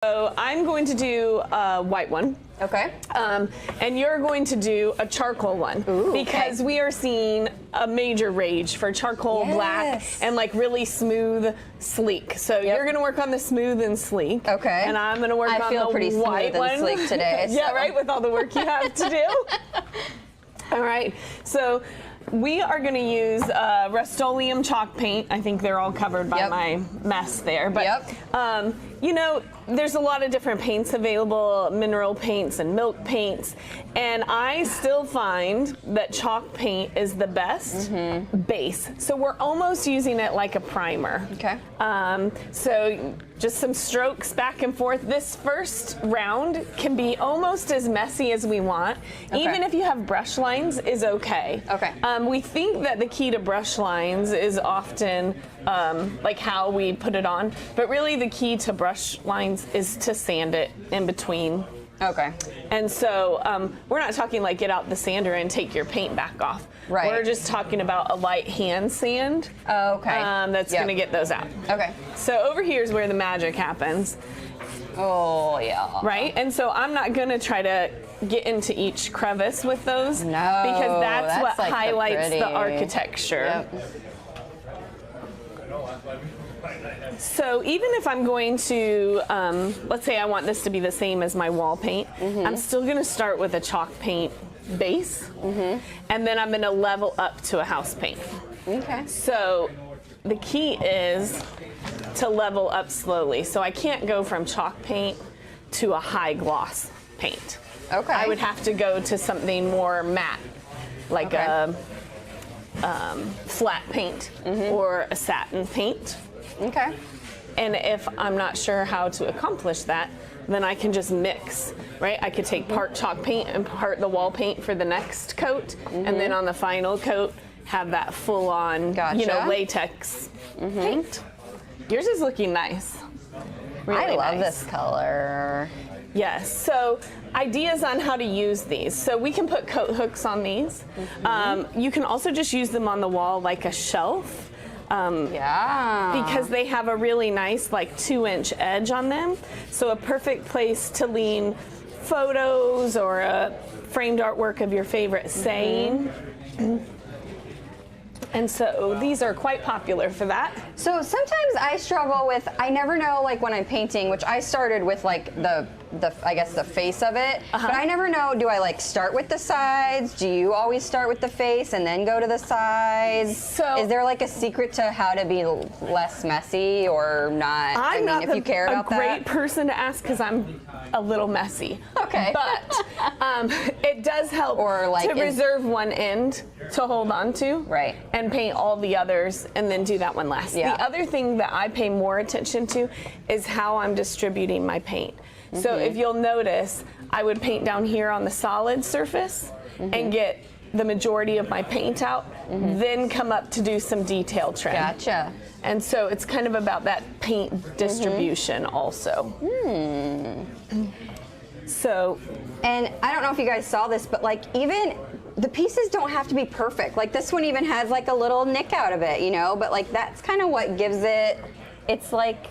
So I'm going to do a white one. Okay. And you're going to do a charcoal one. Ooh, because okay. we are seeing a major rage for charcoal black and like really smooth, sleek. So you're going to work on the smooth and sleek. Okay. And I'm going to work on I feel the pretty white smooth one. and sleek today. Yeah, so. right, with all the work you have to do. All right. So we are going to use Rust-Oleum chalk paint. I think they're all covered by my mess there. But you know, there's a lot of different paints available, mineral paints and milk paints, and I still find that chalk paint is the best base. So we're almost using it like a primer. Okay. So just some strokes back and forth. This first round can be almost as messy as we want. Okay. Even if you have brush lines is okay. Okay. We think that the key to brush lines is often like how we put it on, but really the key to brush lines is to sand it in between. Okay. And so we're not talking like get out the sander and take your paint back off. Right. We're just talking about a light hand sand. Okay. That's going to get those out. Okay. So over here is where the magic happens. Oh, yeah. Right? And so I'm not going to try to get into each crevice with those. No. Because that's what like highlights the architecture. Yep. So even if I'm going to, let's say I want this to be the same as my wall paint, I'm still going to start with a chalk paint base, and then I'm going to level up to a house paint. Okay. So the key is to level up slowly. So I can't go from chalk paint to a high gloss paint. Okay. I would have to go to something more matte, like a flat paint or a satin paint. Okay. And if I'm not sure how to accomplish that, then I can just mix, right? I could take part chalk paint and part the wall paint for the next coat, and then on the final coat, have that full-on, you know, latex paint. Yours is looking nice. Really I love nice. this color. Yes, so ideas on how to use these. So we can put coat hooks on these. You can also just use them on the wall like a shelf. Because they have a really nice like 2-inch edge on them. So a perfect place to lean photos or a framed artwork of your favorite saying. And so these are quite popular for that. So sometimes I struggle with, I never know like when I'm painting, which I started with like the I guess the face of it, but I never know, do I like start with the sides? Do you always start with the face and then go to the sides? So is there like a secret to how to be less messy or not? I'm not if you care about a great person to ask because I'm a little messy. Okay. But it does help to reserve one end to hold on to. Right. And paint all the others and then do that one last. Yeah. The other thing that I pay more attention to is how I'm distributing my paint. So if you'll notice, I would paint down here on the solid surface and get the majority of my paint out, then come up to do some detail trim. Gotcha. And so it's kind of about that paint distribution also. So, and I don't know if you guys saw this, but like even the pieces don't have to be perfect. Like this one even has like a little nick out of it, you know, but like that's kind of what gives it, it's like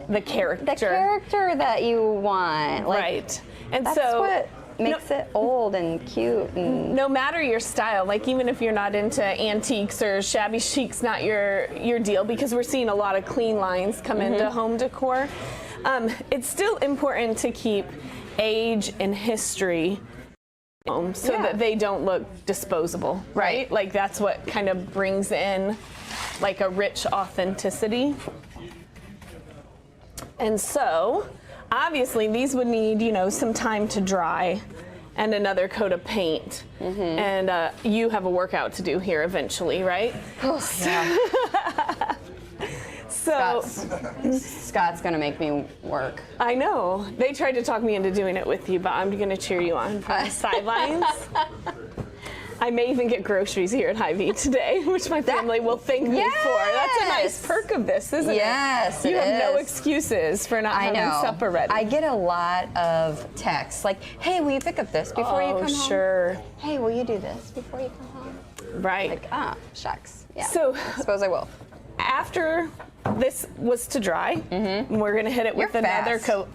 the character. The character that you want. Like, right. And that's so what makes it old and cute. And no matter your style, like even if you're not into antiques or shabby chic's not your deal, because we're seeing a lot of clean lines come into home decor, it's still important to keep age and history so that they don't look disposable, right? Like that's what kind of brings in like a rich authenticity. And so, obviously, these would need, you know, some time to dry and another coat of paint. And you have a workout to do here eventually, right? Oh, yeah. So Scott's gonna make me work. I know. They tried to talk me into doing it with you, but I'm gonna cheer you on from the sidelines. I may even get groceries here at Hy-Vee today, which my family will thank me for. That's a nice perk of this, isn't it? Yes, You have no excuses for not having supper ready. I get a lot of texts like, hey, will you pick up this before you come home? Oh, sure. Hey, will you do this before you come home? Right. Like, shucks. Yeah. So I suppose I will. After this was to dry, we're gonna hit it with another coat.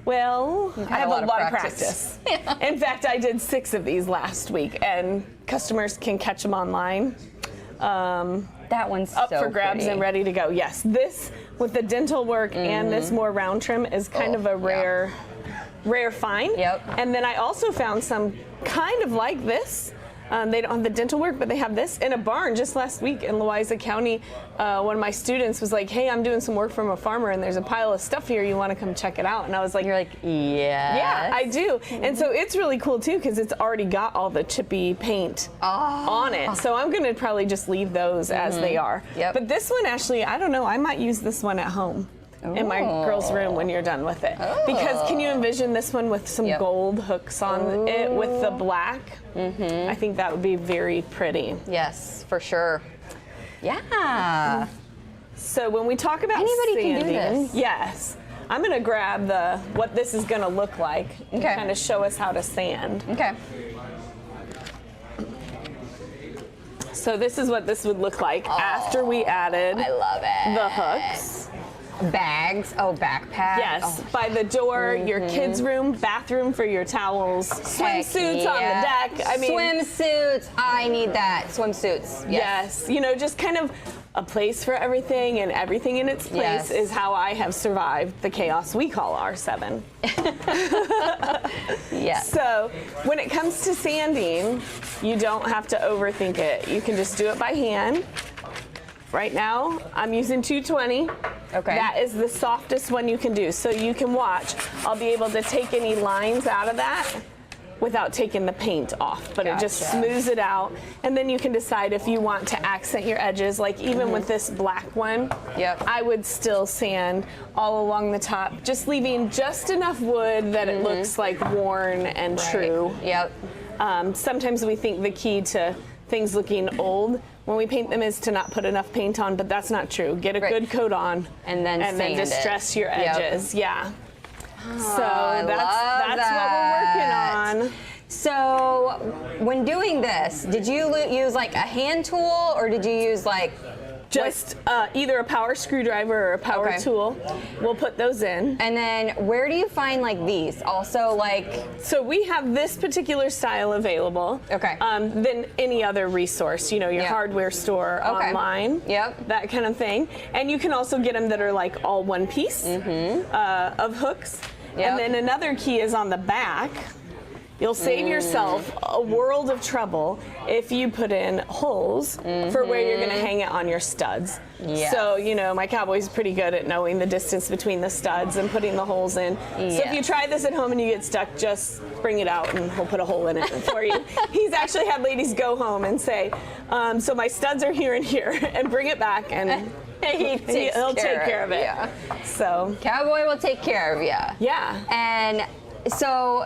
Well, I have a lot of practice. practice. In fact, I did 6 of these last week, and customers can catch them online. That one's up so for grabs pretty. and ready to go. Yes, this with the dental work and this more round trim is kind of a rare find. Yep. And then I also found some kind of like this. They don't have the dental work, but they have this in a barn just last week in Louisa County. One of my students was like, hey, I'm doing some work from a farmer and there's a pile of stuff here. You want to come check it out? And I was like, you're like, yes. Yeah, I do. And so it's really cool too because it's already got all the chippy paint on it. So I'm going to probably just leave those as they are. Yep. But this one actually, I don't know, I might use this one at home. In my girls' room when you're done with it. Because can you envision this one with some gold hooks on it with the black? I think that would be very pretty. Yes, for sure. Yeah. So when we talk about anybody sanding, can do this. Yes. I'm gonna grab what this is gonna look like and kind of show us how to sand. Okay. So this is what this would look like after we added I love it. the hooks. Bags, backpack. Yes, by the door, your kids' room, bathroom for your towels, swimsuits on the deck. I mean, swimsuits. I need that. Swimsuits. Yes, you know, just kind of a place for everything and everything in its place is how I have survived the chaos we call R7. Yes. So when it comes to sanding, you don't have to overthink it. You can just do it by hand. Right now, I'm using 220. Okay. That is the softest one you can do. So you can watch. I'll be able to take any lines out of that without taking the paint off, but it just smooths it out. And then you can decide if you want to accent your edges. Like even with this black one, I would still sand all along the top, just leaving just enough wood that it looks like worn and true. Yep. Sometimes we think the key to things looking old when we paint them is to not put enough paint on, but that's not true. Get a good coat on and then distress your edges. Yeah. So that's what we're working on. So when doing this, did you use like a hand tool or did you use like just either a power screwdriver or a power tool? We'll put those in. And then where do you find like these? Also like... So we have this particular style available. Okay. Than any other resource, you know, your hardware store online. Yep. That kind of thing. And you can also get them that are like all one piece of hooks. Yep. And then another key is on the back. You'll save yourself a world of trouble if you put in holes for where you're going to hang it on your studs. Yes. So, you know, my cowboy's pretty good at knowing the distance between the studs and putting the holes in. So if you try this at home and you get stuck, just bring it out and he'll put a hole in it for you. He's actually had ladies go home and say, so my studs are here and here, and bring it back, and he'll take care of it. Yeah. So Cowboy will take care of you. Yeah. And so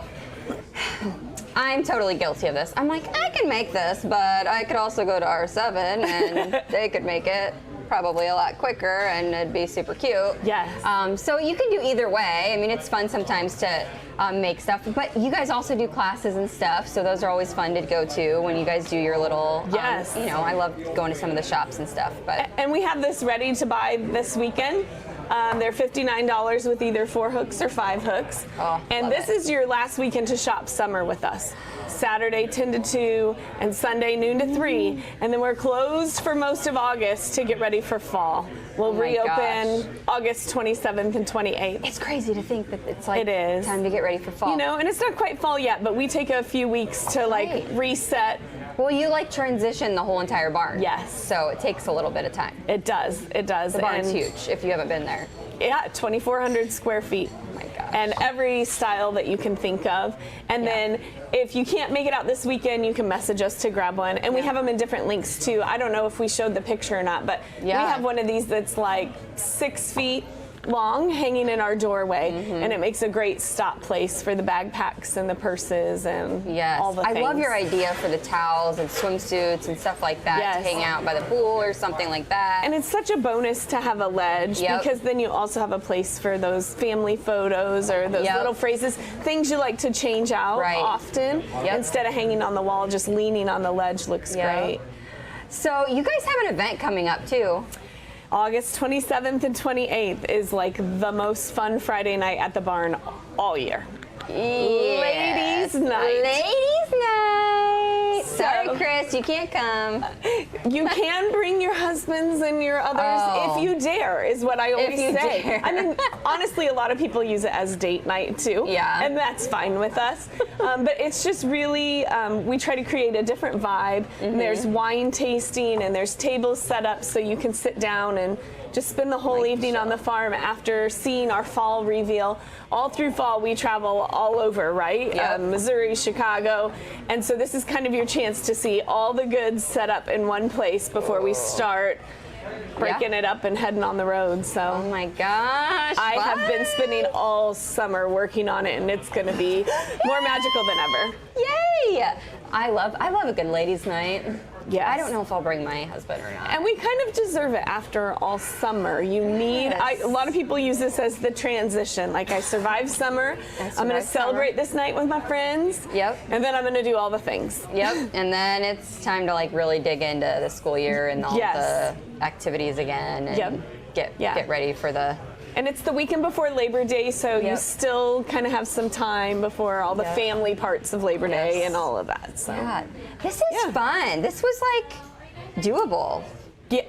I'm totally guilty of this. I'm like, I can make this, but I could also go to R7 and they could make it probably a lot quicker and it'd be super cute. Yes. So you can do either way. I mean, it's fun sometimes to make stuff, but you guys also do classes and stuff, so those are always fun to go to when you guys do your little, you know, I love going to some of the shops and stuff. But and we have this ready to buy this weekend. They're $59 with either 4 hooks or 5 hooks. And this is your last weekend to shop summer with us. Saturday 10 to 2 and Sunday noon to 3. And then we're closed for most of August to get ready for fall. We'll reopen August 27th and 28th. It's crazy to think that it's like time to get ready for fall. You know, and it's not quite fall yet, but we take a few weeks to like reset. Well, you like transition the whole entire barn. Yes. So it takes a little bit of time. It does. It does. The barn's huge if you haven't been there. Yeah, 2,400 square feet. Oh my gosh. And every style that you can think of. And then if you can't make it out this weekend, you can message us to grab one. And we have them in different links too. I don't know if we showed the picture or not, but we have one of these that's like 6 feet long hanging in our doorway, and it makes a great stop place for the backpacks and the purses and all the things. I love your idea for the towels and swimsuits and stuff like that to hang out by the pool or something like that. And it's such a bonus to have a ledge because then you also have a place for those family photos or those little phrases, things you like to change out often instead of hanging on the wall. Just leaning on the ledge looks great. So you guys have an event coming up too. August 27th and 28th is like the most fun Friday night at the barn all year. Yes. Ladies' night. Ladies' night. So- Sorry, Chris, you can't come. You can bring your husbands and your others if you dare, is what I always you say. dare. I mean, honestly, a lot of people use it as date night too. Yeah. And that's fine with us. But it's just really, we try to create a different vibe. And there's wine tasting and there's tables set up so you can sit down and just spend the whole evening on the farm after seeing our fall reveal. All through fall, we travel all over, right? Yep. Missouri, Chicago. And so this is kind of your chance to see all the goods set up in one place before we start breaking it up and heading on the road. So Oh my gosh. I have been fun. spending all summer working on it, and it's going to be more magical than ever. Yay! I love a good ladies' night. Yes. I don't know if I'll bring my husband or not. And we kind of deserve it after all summer. You need, Yes. a lot of people use this as the transition. Like, I survived summer. I'm going to celebrate this night with my friends. Yep. And then I'm going to do all the things. Yep, and then it's time to like really dig into the school year and all Yes. the activities again and get ready for the. And it's the weekend before Labor Day, so you Yep. still kind of have some time before all the Yep. family parts of Labor Day Yes. and all of that. So God, this is fun. This was like doable. yeah,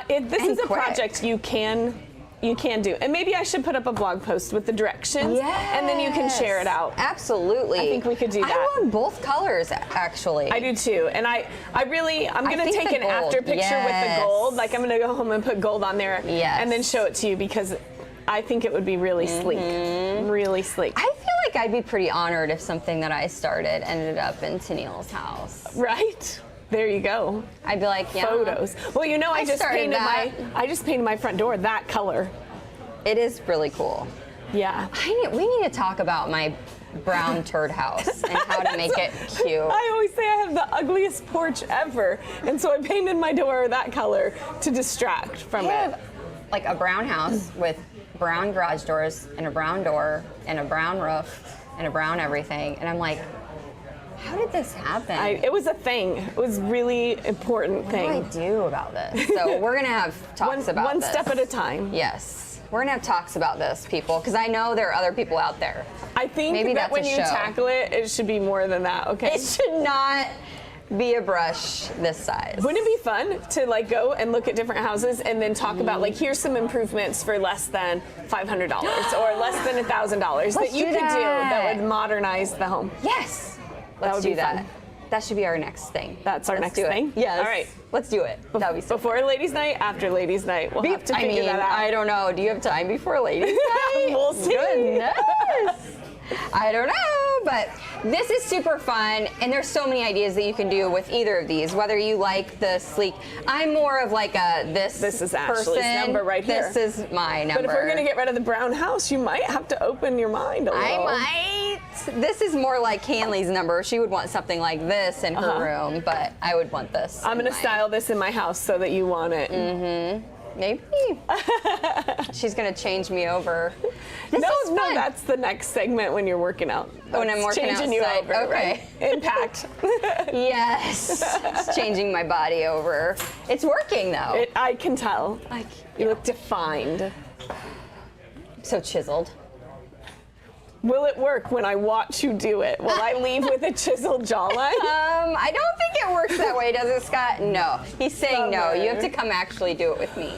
this And is a quick. project you can do. And maybe I should put up a blog post with the directions, and then you can share it out. Absolutely. I think we could do that. I want both colors actually. I do too, and I'm gonna think take the an gold. after picture with the Yes. gold. Like, I'm gonna go home and put gold on there, Yes. and then show it to you because I think it would be really sleek, really sleek. I feel like I'd be pretty honored if something that I started ended up in Tenneil's house. Right? There you go. I'd be like, yeah. Photos. Well, you know, I just started painted that. I just painted my front door that color. It is really cool. Yeah. We need to talk about my brown turd house and how to make it cute. I always say I have the ugliest porch ever, and so I painted my door that color to distract from I it. have like a brown house with brown garage doors and a brown door and a brown roof and a brown everything, and I'm like, how did this happen? It was a thing. It was a really important What thing. do I do about this? So we're gonna have talks about One this. step at a time. Yes, we're gonna have talks about this, people, because I know there are other people out there. I think Maybe that that's when a you show. tackle it, it should be more than that, okay? It should not be a brush this size. Wouldn't it be fun to like go and look at different houses and then talk about like, here's some improvements for less than $500 or less than $1,000 that you do could do that. that would modernize the home? Yes, That let's would do be that. fun. That should be our next thing. That's our Let's next do it. thing? Yes. All right. Let's do it. That'd be so Before ladies' night, after ladies' night, we'll have to I figure mean, that out. I don't know. Do you have time before ladies' night? We'll see. Goodness. I don't know, but this is super fun, and there's so many ideas that you can do with either of these. Whether you like the sleek, I'm more of like a this. This is Ashley's person. number right here. This is my number. But if we're gonna get rid of the brown house, you might have to open your mind a little. I might. This is more like Hanley's number. She would want something like this in her room, but I would want this. I'm in gonna mine. style this in my house so that you want it. Maybe. She's gonna change me over. This is No, fun. that's the next segment when you're working out. When I'm That's working changing you outside. over, Okay. right? Impact. Yes. It's changing my body over. It's working though. I can tell. Like, You look defined. so chiseled. Will it work when I watch you do it? Will I leave with a chiseled jawline? I don't think it works that way, does it, Scott? No. He's saying no. Bummer. You have to come actually do it with me.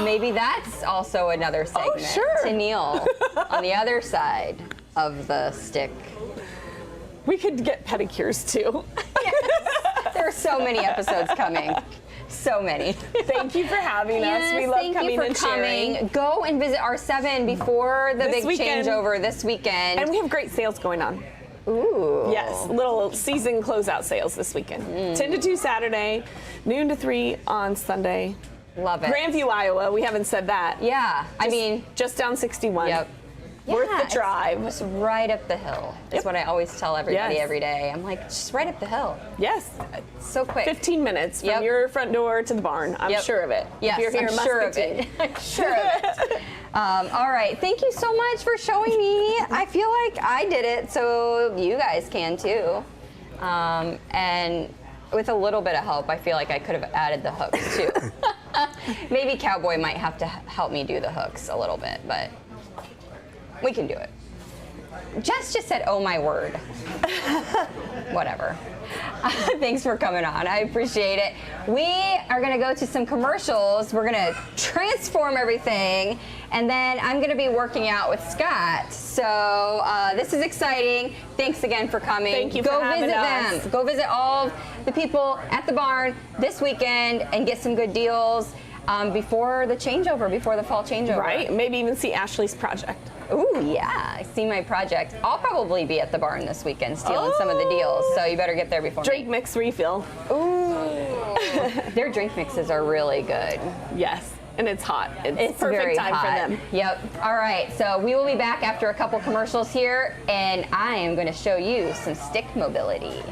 Maybe that's also another segment. sure. Tenneil on the other side of the stick. We could get pedicures too. There are so many episodes coming. So many. Thank you for having us. We love thank coming you for and coming. sharing. Go and visit R7 before the This big weekend. changeover this weekend. And we have great sales going on. Ooh. Yes, little season closeout sales this weekend. 10 to 2 Saturday, noon to 3 on Sunday. Love it. Grandview, Iowa. We haven't said that. Yeah. I mean, just down 61. yep. Worth Yeah, the drive. It's right up the hill. That's Yep. what I always tell everybody Yes. every day. I'm like, just right up the hill. Yes. So quick. 15 minutes from Yep. your front door to the barn. I'm Yep. sure of it. Yes, if you're here I'm in sure of Muscatine. it. I'm sure of it. All right. Thank you so much for showing me. I feel like I did it, so you guys can too. And with a little bit of help, I feel like I could have added the hooks too. Maybe Cowboy might have to help me do the hooks a little bit, but we can do it. Jess just said, oh my word. Whatever. Thanks for coming on. I appreciate it. We are going to go to some commercials. We're going to transform everything, and then I'm going to be working out with Scott. So this is exciting. Thanks again for coming. Thank you for having us. Go visit all of the people at the barn this weekend and get some good deals before the changeover, before the fall changeover. Right. Maybe even see Ashley's project. Ooh, yeah. I see my project. I'll probably be at the barn this weekend stealing some of the deals, so you better get there before Drink mix refill. Ooh. Their drink mixes are really good. Yes. And it's hot. It's perfect very time hot. for them. Yep. All right. So we will be back after a couple commercials here, and I am going to show you some stick mobility.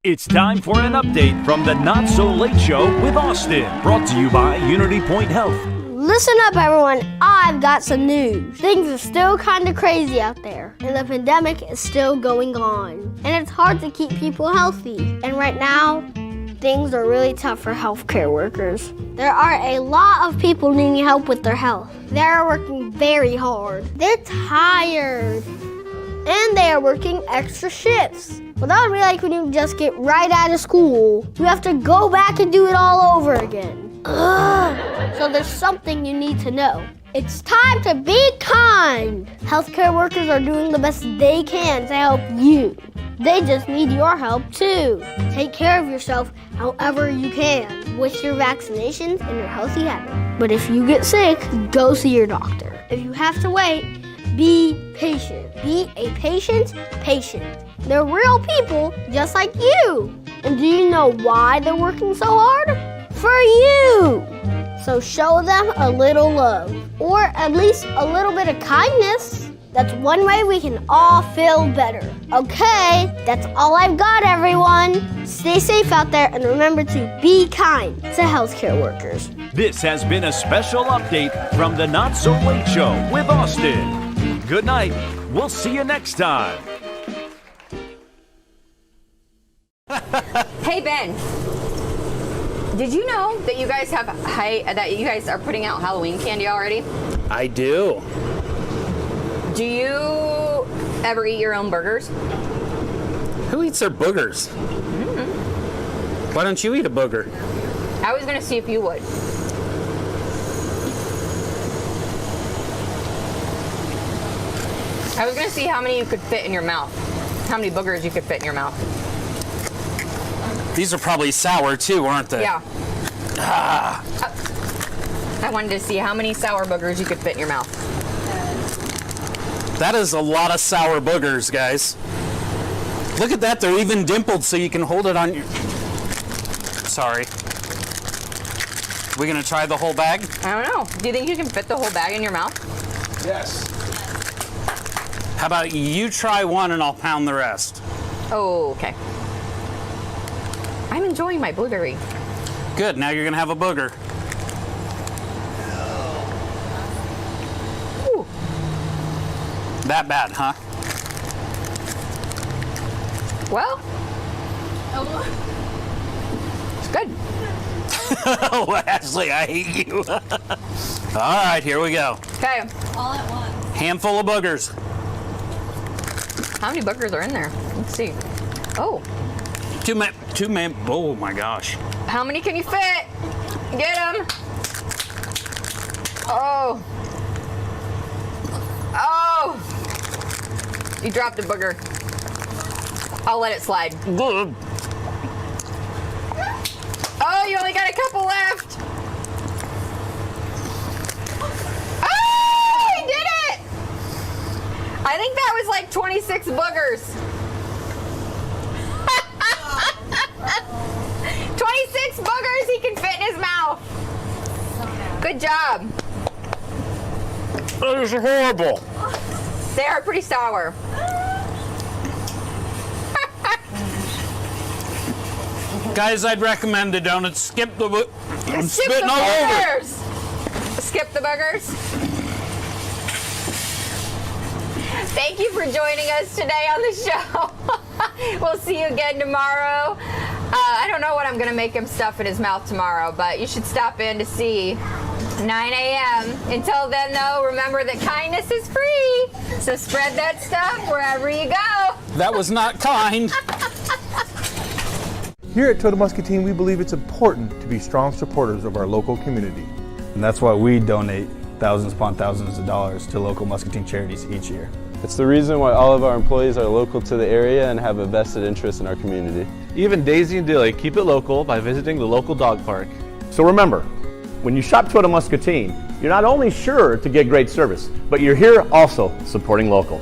It's time for an update from the Not So Late Show with Austin, brought to you by Unity Point Health. Listen up, everyone. I've got some news. Things are still kind of crazy out there, and the pandemic is still going on. And it's hard to keep people healthy. And right now, things are really tough for healthcare workers. There are a lot of people needing help with their health. They are working very hard. They're tired. And they are working extra shifts. Well, that would be like when you just get right out of school. You have to go back and do it all over again. Ugh. So there's something you need to know. It's time to be kind. Healthcare workers are doing the best they can to help you. They just need your help too. Take care of yourself however you can with your vaccinations and your healthy habits. But if you get sick, go see your doctor. If you have to wait, be patient. Be a patient patient. They're real people just like you. And do you know why they're working so hard? For you. So show them a little love, or at least a little bit of kindness. That's one way we can all feel better. Okay, that's all I've got, everyone. Stay safe out there and remember to be kind to healthcare workers. This has been a special update from the Not So Late Show with Austin. Good night. We'll see you next time. Hey, Ben. Did you know that you guys are putting out Halloween candy already? I do. Do you ever eat your own burgers? Who eats their boogers? Mm-hmm. Why don't you eat a booger? I was going to see if you would. I was going to see how many you could fit in your mouth. How many boogers you could fit in your mouth. These are probably sour too, aren't they? Yeah. I wanted to see how many sour boogers you could fit in your mouth. That is a lot of sour boogers, guys. Look at that, they're even dimpled so you can hold it on your... Sorry. We gonna try the whole bag? I don't know. Do you think you can fit the whole bag in your mouth? Yes. How about you try one and I'll pound the rest? Oh, okay. I'm enjoying my blueberry. Good, now you're gonna have a booger. Ooh. That bad, huh? Well, it's good. Oh, Ashley, I hate you. All right, here we go. Okay. All at once. Handful of boogers. How many boogers are in there? Let's see. Oh. Two men. Oh my gosh. How many can you fit? Get them. Oh. Oh. You dropped a booger. I'll let it slide. Good. Oh, you only got a couple left. Oh, he did it. I think that was like 26 boogers. 26 boogers he can fit in his mouth. Good job. That is horrible. They are pretty sour. Guys, I'd recommend the donuts. Skip the I'm Skip spitting the all over. boogers. Skip the boogers. Thank you for joining us today on the show. We'll see you again tomorrow. I don't know what I'm going to make him stuff in his mouth tomorrow, but you should stop in to see 9 a.m. Until then, though, remember that kindness is free. So spread that stuff wherever you go. That was not kind. Here at Total Muscatine, we believe it's important to be strong supporters of our local community. And that's why we donate thousands upon thousands of dollars to local Muscatine charities each year. It's the reason why all of our employees are local to the area and have a vested interest in our community. Even Daisy and Dilly keep it local by visiting the local dog park. So remember, when you shop Total Muscatine, you're not only sure to get great service, but you're here also supporting local.